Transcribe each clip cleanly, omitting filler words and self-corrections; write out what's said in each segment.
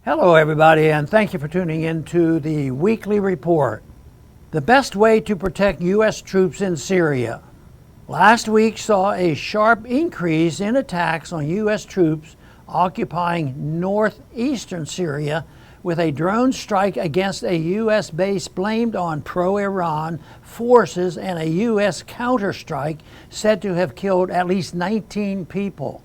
Hello everybody, and thank you for tuning in to the weekly report. The best way to protect U.S. troops in Syria. Last week saw a sharp increase in attacks on U.S. troops occupying northeastern Syria, with a drone strike against a U.S. base blamed on pro-Iran forces and a U.S. counterstrike said to have killed at least 19 people.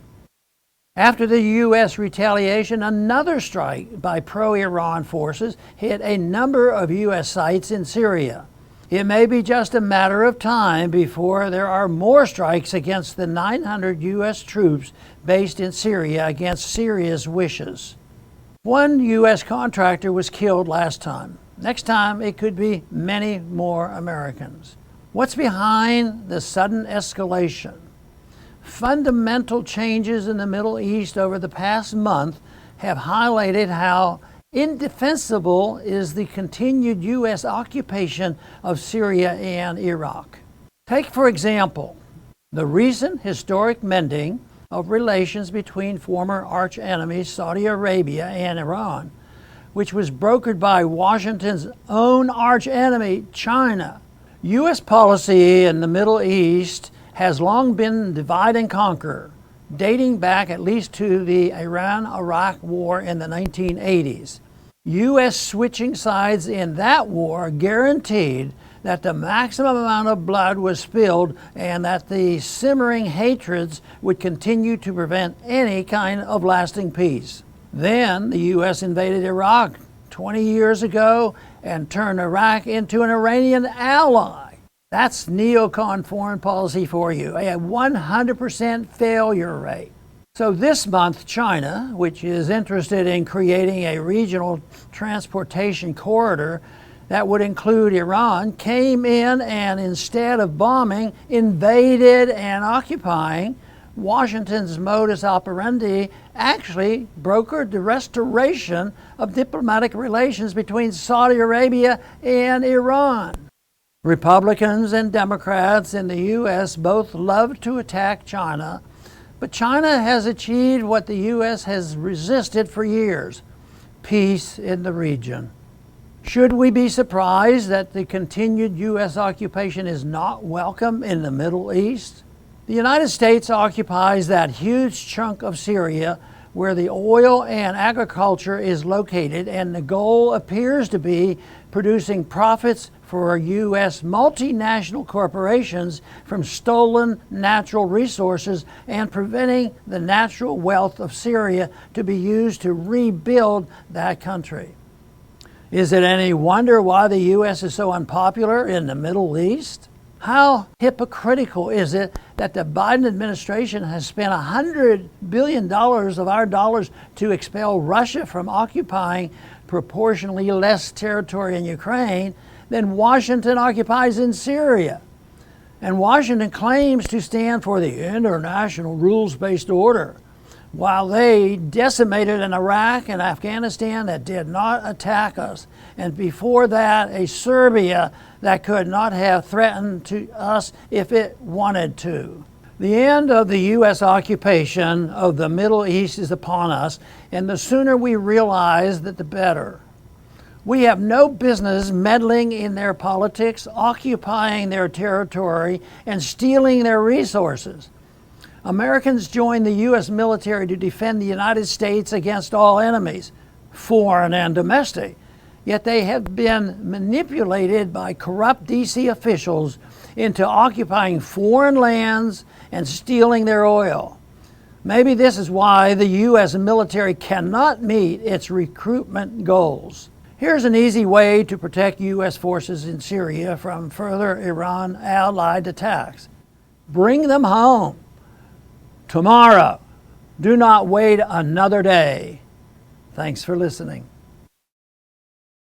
After the U.S. retaliation, another strike by pro-Iran forces hit a number of U.S. sites in Syria. It may be just a matter of time before there are more strikes against the 900 U.S. troops based in Syria against Syria's wishes. One U.S. contractor was killed last time. Next time, it could be many more Americans. What's behind the sudden escalation? Fundamental changes in the Middle East over the past month have highlighted how indefensible is the continued U.S. occupation of Syria and Iraq. Take, for example, the recent historic mending of relations between former arch-enemies Saudi Arabia and Iran, which was brokered by Washington's own arch-enemy, China. U.S. policy in the Middle East has long been divide and conquer, dating back at least to the Iran-Iraq War in the 1980s. U.S. switching sides in that war guaranteed that the maximum amount of blood was spilled and that the simmering hatreds would continue to prevent any kind of lasting peace. Then the U.S. invaded Iraq 20 years ago and turned Iraq into an Iranian ally. That's neocon foreign policy for you, a 100% failure rate. So this month, China, which is interested in creating a regional transportation corridor that would include Iran, came in and instead of bombing, invaded and occupying. Washington's modus operandi actually brokered the restoration of diplomatic relations between Saudi Arabia and Iran. Republicans and Democrats in the U.S. both love to attack China, but China has achieved what the U.S. has resisted for years: peace in the region. Should we be surprised that the continued U.S. occupation is not welcome in the Middle East? The United States occupies that huge chunk of Syria where the oil and agriculture is located, and the goal appears to be producing profits for U.S. multinational corporations from stolen natural resources and preventing the natural wealth of Syria to be used to rebuild that country. Is it any wonder why the U.S. is so unpopular in the Middle East? How hypocritical is it that the Biden administration has spent $100 billion of our dollars to expel Russia from occupying proportionally less territory in Ukraine than Washington occupies in Syria? And Washington claims to stand for the international rules-based order, while they decimated an Iraq and Afghanistan that did not attack us, and before that a Serbia that could not have threatened to us if it wanted to. The end of the U.S. occupation of the Middle East is upon us, and the sooner we realize that the better. We have no business meddling in their politics, occupying their territory, and stealing their resources. Americans joined the U.S. military to defend the United States against all enemies, foreign and domestic. Yet they have been manipulated by corrupt D.C. officials into occupying foreign lands and stealing their oil. Maybe this is why the U.S. military cannot meet its recruitment goals. Here's an easy way to protect U.S. forces in Syria from further Iran-allied attacks. Bring them home tomorrow. Do not wait another day. Thanks for listening.